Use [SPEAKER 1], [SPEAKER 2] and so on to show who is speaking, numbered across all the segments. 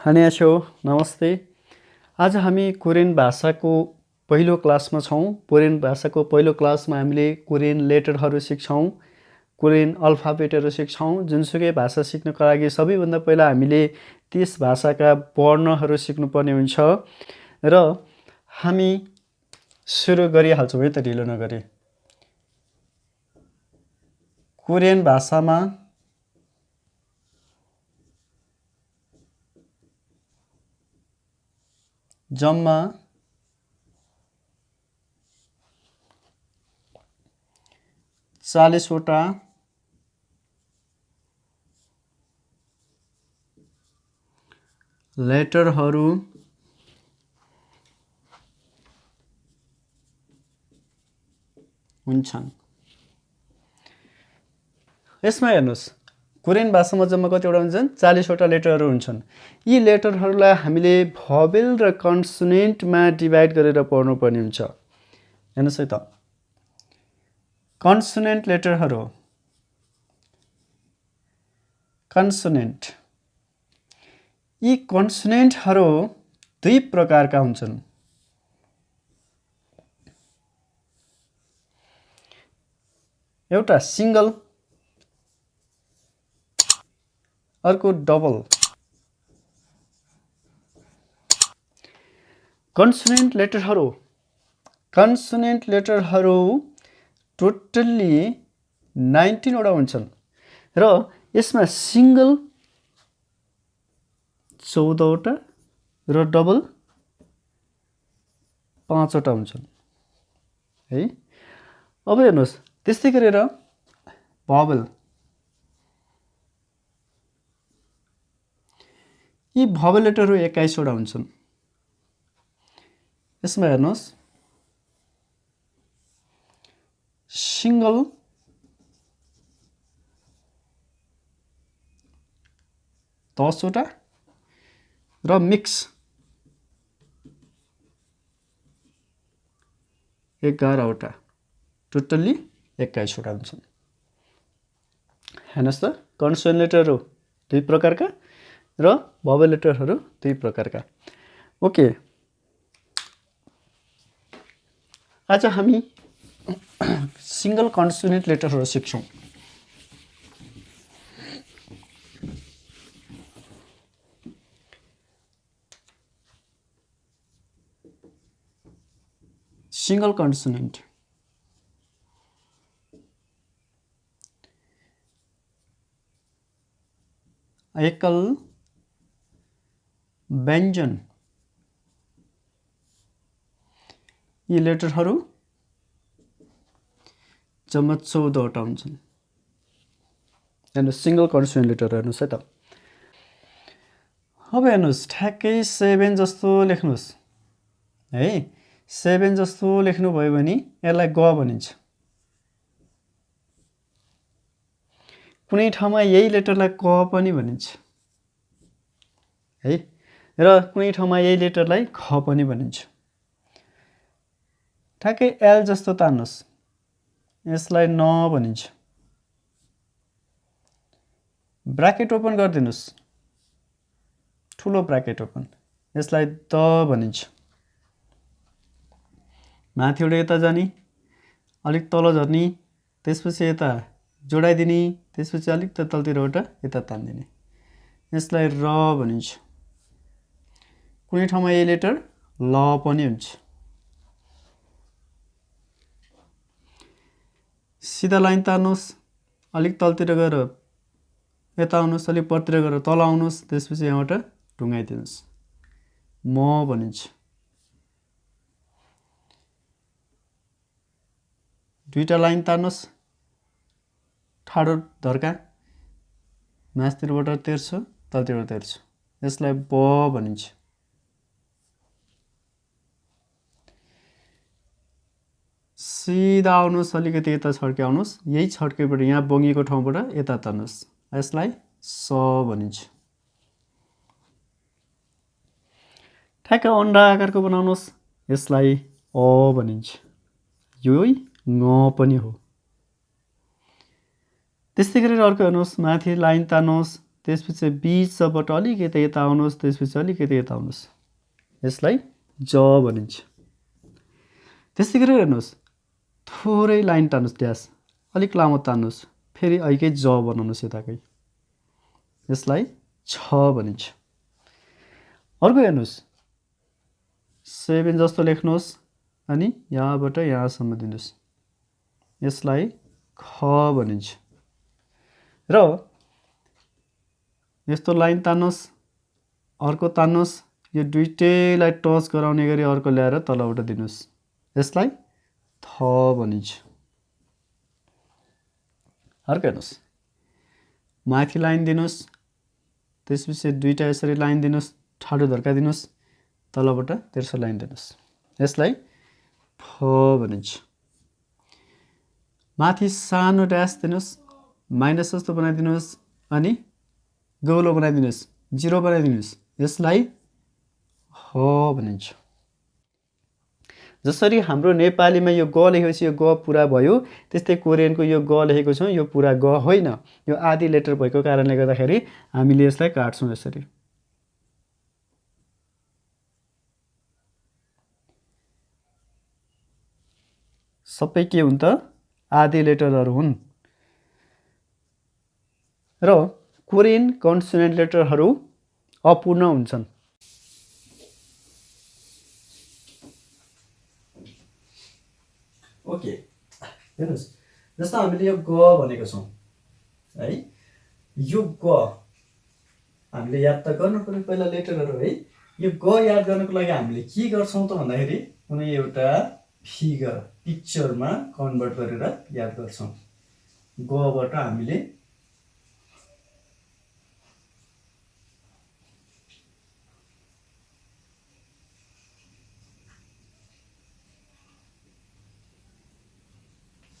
[SPEAKER 1] अन्यस्यो नमस्ते। आज हामी कोरियन भाषाको पहिलो क्लासमा छौँ। कोरियन भाषाको पहिलो क्लासमा हामीले कोरियन लेटरहरू सिक्छौँ, कोरियन अल्फाबेटहरू सिक्छौँ। जुनसुकै भाषा सिक्नको लागि सबैभन्दा पहिला हामीले त्यस भाषाका वर्णहरू सिक्नुपर्ने हुन्छ र हामी सुरु गरिहाल्छौँ है त, ढिलो नगरी। कोरियन भाषामा जम्मा 40 वटा लेटरहरू हुन्छन्। यसमा हेर्नुहोस्, कोरियन भाषामा जम्मा कतिवटा हुन्छन्? 40 वटा लेटरहरू हुन्छन्। यी लेटरहरूलाई हामीले भोवेल र कन्सोनेन्टमा डिभाइड गरेर पढ्नुपर्ने हुन्छ। हेर्नुहोस् है त, कन्सोनेन्ट लेटरहरू, कन्सोनेन्ट। यी कन्सोनेन्टहरू दुई प्रकारका हुन्छन्। एउटा सिंगल, अर्को डबल। कन्सोनेन्ट लेटरहरू टोटल्ली 19 वटा हुन्छन् र यसमा सिंगल 14 वटा र डबल 5 वटा हुन्छन् है। अब हेर्नुहोस्, त्यस्तै गरेर भोवेल, यी भोवेल लेटरहरू 21 वटा हुन्छन्। यसमा हेर्नुहोस्, सिंगल 10 वटा र मिक्स 11 वटा, टोटल्ली 21 वटा हुन्छन्। हेर्नुहोस् त, कन्सोनेन्ट लेटरहरू दुई प्रकारका र भोवेल लेटरहरू दुई प्रकारका। ओके, आज हामी सिंगल कन्सोनेन्ट लेटरहरू सिक्छौँ। सिंगल कन्सोनेन्ट, एकल व्यञ्जन। यी लेटरहरू जम्मा 14 वटा हुन्छन्। हेर्नुहोस्, सिंगल कन्सोनेन्ट लेटर हेर्नुहोस् है त। अब हेर्नुहोस्, ठ्याक्कै 7 जस्तो लेख्नुहोस् है। 7 जस्तो लेख्नुभयो भने यसलाई ग भनिन्छ। कुनै ठाउँमा यही लेटरलाई क पनि भनिन्छ है, र कुनै ठाउँमा यही लेटरलाई ख पनि भनिन्छ। ठ्याक्कै एल जस्तो तान्नुहोस्, यसलाई न भनिन्छ। ब्राकेट ओपन गरिदिनुहोस्, ठुलो ब्राकेट ओपन, यसलाई द भनिन्छ। माथिबाट यता जाने, अलिक तल झर्ने, त्यसपछि यता जोडाइदिने, त्यसपछि अलिक तलतिरबाट यता तान्दिने, यसलाई र भनिन्छ। कुनै ठाउँमा यही लेटर ल पनि हुन्छ। सिधा लाइन तान्नुहोस्, अलिक तलतिर गएर यता आउनुहोस्, अलिक परतिर गएर तल आउनुहोस्, त्यसपछि यहाँबाट ढुङ्गाइदिनुहोस्, म भनिन्छ। दुईटा लाइन तान्नुहोस्, ठाडो धर्का, माथितिरबाट तेर्छो, तलतिरबाट तेर्छो, यसलाई ब भनिन्छ। सिधा आउनुहोस्, अलिकति यता छड्क्याउनुहोस्, यही छड्केबाट यहाँ बङ्गिएको ठाउँबाट यता तान्नुहोस्, यसलाई स भनिन्छ। ठ्याक्क अन्डा आकारको बनाउनुहोस्, यसलाई अ भनिन्छ। यही ङ पनि हो। त्यस्तै गरेर अर्को हेर्नुहोस्, माथि लाइन तान्नुहोस्, त्यसपछि बिचबाट अलिकति यता आउनुहोस्, त्यसपछि अलिकति यता आउनुहोस्, यसलाई ज भनिन्छ। त्यस्तै गरेर हेर्नुहोस्, थोरै लाइन तान्नुहोस्, ड्यास अलिक लामो तान्नुहोस्, फेरि ऐकै ज बनाउनुहोस् यताकै, यसलाई छ भनिन्छ। अर्को हेर्नुहोस्, 7 जस्तो लेख्नुहोस् अनि यहाँबाट यहाँसम्म दिनुहोस्, यसलाई ख भनिन्छ। र यस्तो लाइन तान्नुहोस्, अर्को तान्नुहोस्, यो दुइटैलाई टच गराउने गरी अर्को ल्याएर तलबाट दिनुहोस्, यसलाई थ भनिन्छ। अर्को हेर्नुहोस्, माथि लाइन दिनुहोस्, त्यसपछि दुईटा यसरी लाइन दिनुहोस्, ठाडो धर्का दिनुहोस्, तलबाट तेर्सो लाइन दिनुहोस्, यसलाई फ भनिन्छ। माथि सानो ड्यास दिनुहोस्, माइनस जस्तो बनाइदिनुहोस् अनि गोलो बनाइदिनुहोस्, 0 बनाइदिनुहोस्, यसलाई ह भनिन्छ। जसरी हाम्रो नेपालीमा यो ग लेखेपछि यो ग पुरा भयो, त्यस्तै कोरियनको यो ग लेखेको छौँ, यो पुरा ग होइन, यो आधी लेटर भएको कारणले गर्दाखेरि हामीले यसलाई काट्छौँ यसरी। सबै के हुन् त? आधी लेटरहरू हुन्। र कोरियन कन्सोनेन्ट लेटरहरू अपूर्ण हुन्छन्। ओके, हेर्नुहोस्, जस्तो हामीले यो ग भनेको छौँ है, यो ग हामीले याद त गर्नु पर्यो पहिला लेटरहरू है। यो ग याद गर्नको लागि हामीले के गर्छौँ त भन्दाखेरि कुनै एउटा फिगर पिक्चरमा कन्भर्ट गरेर याद गर्छौँ। गबाट हामीले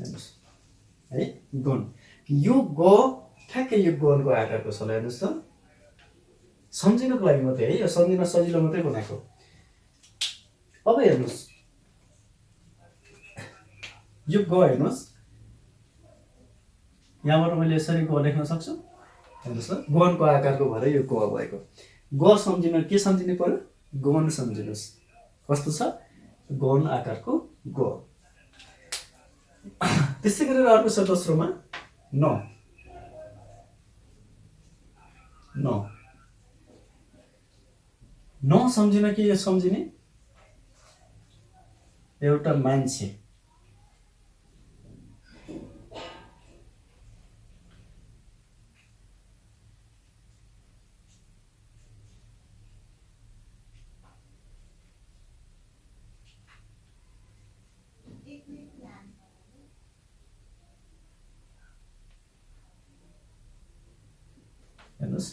[SPEAKER 1] हेर्नुहोस् है, गन, यो ग ठ्याक्कै यो गनको आकारको छ। हेर्नुहोस् त, सम्झिनको लागि मात्रै है, यो सम्झिन सजिलो मात्रै बनाएको। अब हेर्नुहोस्, यो ग हेर्नुहोस्, यहाँबाट मैले यसरी ग लेख्न सक्छु। हेर्नुहोस् त, गनको आकारको भएर यो ग भएको। ग सम्झिन के सम्झिनु पर्यो? गन सम्झिनुहोस्। कस्तो छ? गन आकारको ग। त्यस्तै गरेर अर्को छ दोस्रोमा न। न न सम्झिन के सम्झिने? एउटा मान्छे। हेर्नुहोस्,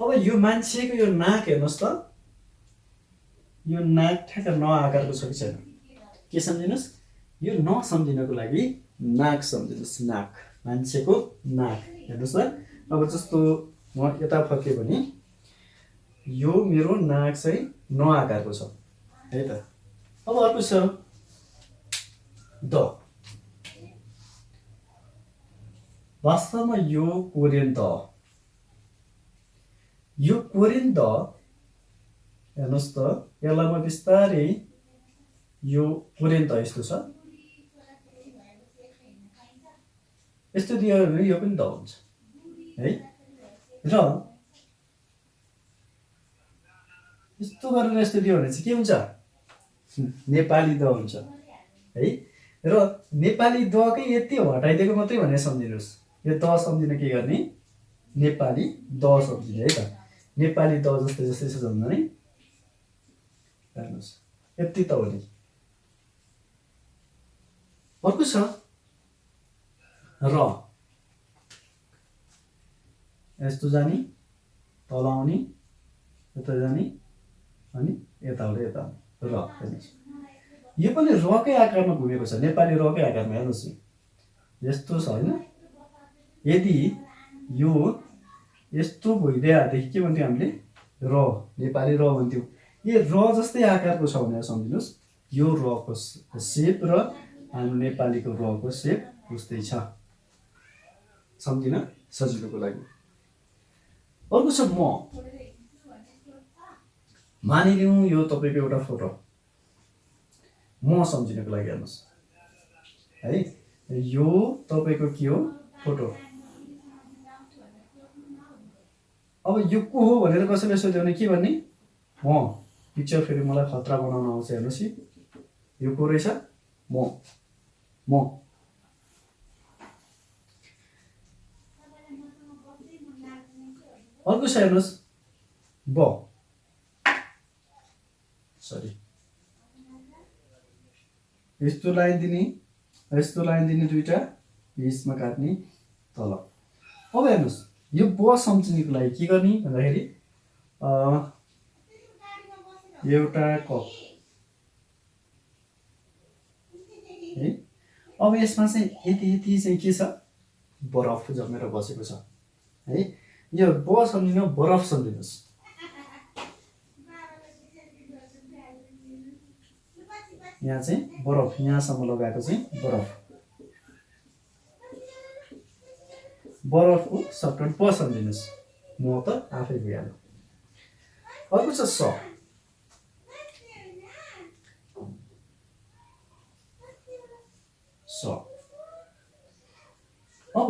[SPEAKER 1] अब यो मान्छेको यो नाक हेर्नुहोस् त, यो नाक ठ्याक्क न आकारको छ कि छैन? के सम्झिनुहोस्? यो न सम्झिनको लागि नाक सम्झिनुहोस्, नाक, मान्छेको नाक। हेर्नुहोस् त, अब जस्तो म यता फर्केँ भने यो मेरो नाक चाहिँ न आकारको छ है त। अब अर्को छ द। वास्तवमा यो कोरियन द, यो कोरियन द हेर्नुहोस् त, यसलाई म बिस्तारै यो कोरियन द यस्तो छ, यस्तो दियो भने यो पनि द हुन्छ है। र यस्तो गरेर यस्तो दियो भने चाहिँ के हुन्छ? नेपाली द हुन्छ है। र नेपाली दकै यति हटाइदिएको मात्रै भनेर सम्झिनुहोस्। यो द सम्झिन के गर्ने? नेपाली द सम्झिने है त। नेपाली द जस्तै जस्तै छ सम्झने। हेर्नुहोस्, यति त हो नि। अर्को छ र। यस्तो जाने, तल आउने, यता जाने अनि यताबाट यता आउने, र। हेर्नुहोस्, यो पनि रकै आकारमा घुमेको छ, नेपाली रकै आकारमा। हेर्नुहोस्, यस्तो छ होइन? यदि यो यस्तो भइदिएदेखि के भन्थ्यौँ हामीले? र, नेपाली र भन्थ्यौँ। यो र जस्तै आकारको छ भनेर सम्झिनुहोस्। यो रको सेप र हाम्रो नेपालीको रको सेप उस्तै छ, सम्झिन सजिलोको लागि। अर्को छ म। मानिलिउँ यो तपाईँको एउटा फोटो म सम्झिनको लागि हेर्नुहोस् है, यो तपाईँको के हो फोटो। अब यो को हो भनेर कसैले सोध्यो भने के भन्ने म। पिक्चर फेरि मलाई खतरा बनाउन आउँछ हेर्नुहोस् है, यो को रहेछ म। अर्को छ हेर्नुहोस् ब, सरी यस्तो लाइन दिने यस्तो लाइन दिने दुईटा बिचमा काट्ने तल। अब हेर्नुहोस् यो ब सम्झिनुको लागि के गर्ने भन्दाखेरि एउटा कप है। अब यसमा चाहिँ यति चाहिँ के छ बरफ जमेर बसेको छ है। यो ब सम्झिनु बरफ सम्झिनुहोस्। यहाँ चाहिँ बरफ यहाँसम्म लगाएको चाहिँ बरफको सर्टकट ब सम्झिनुहोस्। म त आफै भइहाल्यो। अर्को छ स। अब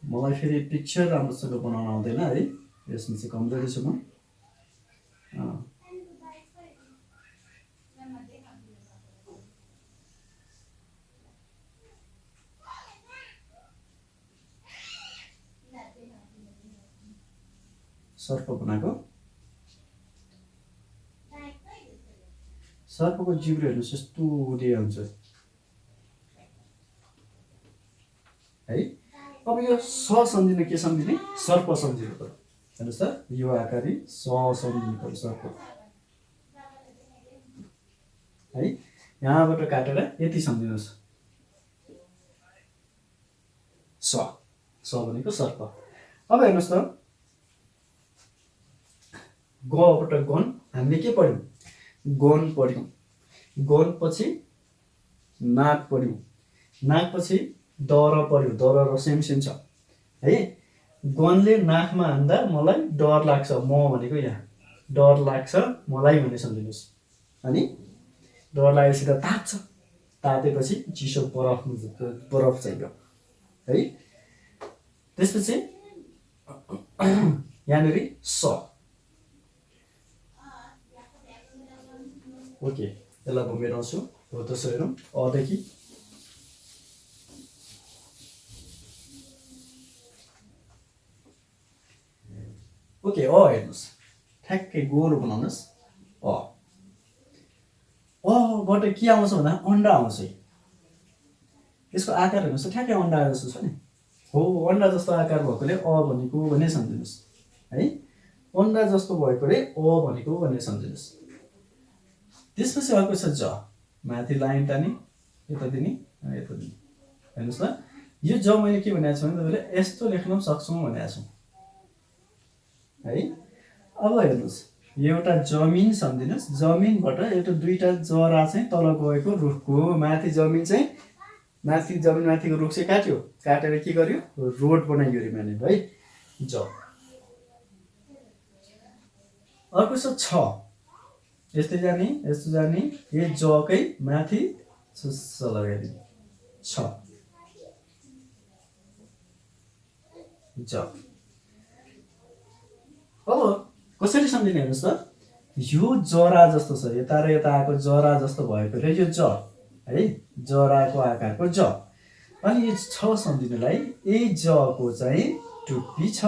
[SPEAKER 1] मलाई फेरि पिक्चर राम्रोसँग बनाउन आउँदैन है, यसमा चाहिँ कमजोरी छु म। सर्प बनाएको सर्पको जिब्रो हेर्नुहोस् यस्तो उडिया हुन्छ है। अब यो स सम्झिनु के सम्झिने सर्प सम्झिनु पर्यो। हेर्नुहोस् त यो आकारी स सम्झिनु पर्यो सर्प है। यहाँबाट काटेर यति सम्झिनुहोस् स भनेको सर्प। अब हेर्नुहोस् त गबाट गन हामीले के पढ्यौँ गन पढ्यौँ। गन पछि नाक पढ्यौँ, नाक पछि दर पढ्यौँ, दर र सेम छ है। गनले नाकमा हान्दा मलाई डर लाग्छ, म भनेको यहाँ डर लाग्छ मलाई भन्ने सम्झिनुहोस्। अनि डर लागेपछि त तात्छ, तातेपछि चिसो बरफ चाहियो है। त्यसपछि यहाँनिर स। ओके, यसलाई म मेटाउँछु। हो त हेरौँ अदेखि ओके हेर्नुहोस् ठ्याक्कै गोलो बनाउनुहोस्। अबाट के आउँछ भन्दा अन्डा आउँछ। यसको आकार हेर्नुहोस् त ठ्याक्कै अन्डा जस्तो छ नि। हो अन्डा जस्तो आकार भएकोले भनेको भने सम्झिनुहोस् है। अन्डा जस्तो भएकोले भनेको भने सम्झिनुहोस्। त्यसपछि अर्को छ ज, माथि लाइन तानी यता दिने यता दिने। हेर्नुहोस् त यो ज मैले के भनेको छु भने तपाईँले यस्तो लेख्न पनि सक्छौँ भनेको छु है। अब हेर्नुहोस् यो एउटा जमिन सम्झिनुहोस्। जमिनबाट एउटा दुईटा जरा चाहिँ तल गएको रुखको माथि जमिन चाहिँ जमिन माथिको रुख चाहिँ काट्यो, काटेर के गर्यो रोड बनाइयो अरे माने है ज। अर्को छ यस्तै जाने यस्तो जाने, यो जकै माथि स लगाइदिने छ ज। अब कसरी सम्झिने हेर्नुहोस् त यो जरा जस्तो छ, यता र यता आएको जरा जस्तो भएकोले यो ज है, जराको आकारको ज। अनि यो छ सम्झिनुलाई यही जको चाहिँ टुप्पी छ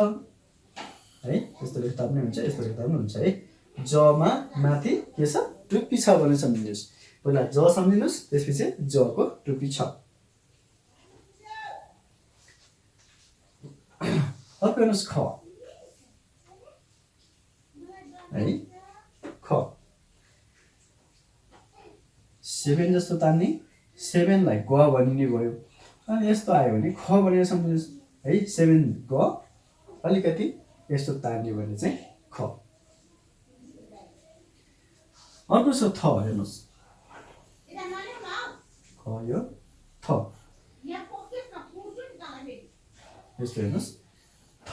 [SPEAKER 1] है। यस्तो लेख्दा पनि हुन्छ, यस्तो लेख्दा पनि हुन्छ है। जमा माथि के छ टुप्पी छ भने सम्झिनुहोस्। पहिला ज सम्झिनुहोस्, त्यसपछि जको टुप्पी छ। अर्को हेर्नुहोस् ख है। ख 7 जस्तो तान्ने, 7लाई ग भनिने भयो। अनि यस्तो आयो भने ख भनेर सम्झिनुहोस् है। 7 ग अलिकति यस्तो तान्ने भने चाहिँ ख। अर्को छ थ हेर्नुहोस् ख यो थ यस्तो हेर्नुहोस् थ।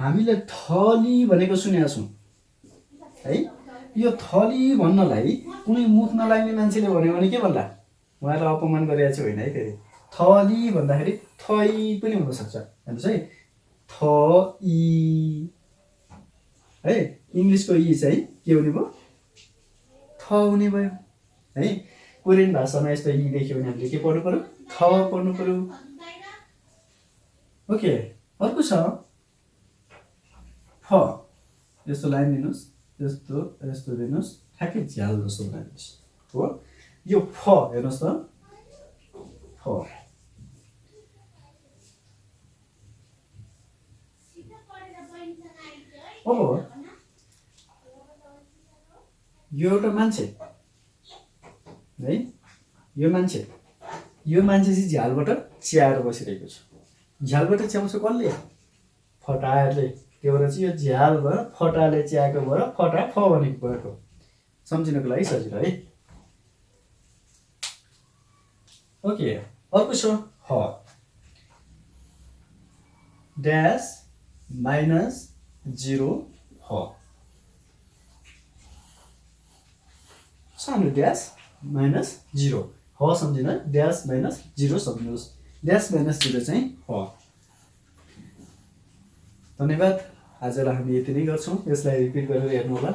[SPEAKER 1] हामीले थली भनेको सुनेका छौँ है। यो थली भन्नलाई कुनै मुख नलाग्ने मान्छेले भन्यो भने के भन्ला? उहाँलाई अपमान गरेको चाहिँ होइन है। फेरि थली भन्दाखेरि थै पनि हुनसक्छ। हेर्नुहोस् है, थ इ है। इङ्ग्लिसको इ चाहिँ के हुने भयो? थ हुने भयो है। कोरियन भाषामा यस्तो इ देख्यो भने हामीले के पढ्नु पर्यो? थ पढ्नु पर्यो। ओके, अर्को छ फ। यस्तो लाइन दिनुहोस्, यस्तो यस्तो दिनुहोस्, ठ्याक्कै झ्याल जस्तो बनाइदिनुहोस् हो। यो फ हेर्नुहोस् त, फ। अब यो एउटा मान्छे है, यो मान्छे चाहिँ झ्यालबाट च्याएर बसिरहेको छ। झ्यालबाट च्याउँछ कसले? फटाले। त्यो भएर चाहिँ यो झ्यालबाट फटाले च्याएको भएर फटा फ भनेको भएको। सम्झिनको लागि सजिलो है। ओके, अर्को छ ह। ड्यास माइनस 0 ह। सानो ड्यास माइनस 0 ह सम्झिन। ड्यास माइनस 0 सम्झिनुहोस्। ड्यास माइनस 0 चाहिँ ह। धन्यवाद। आजलाई हामी यति नै गर्छौँ। यसलाई रिपिट गरेर हेर्नु होला।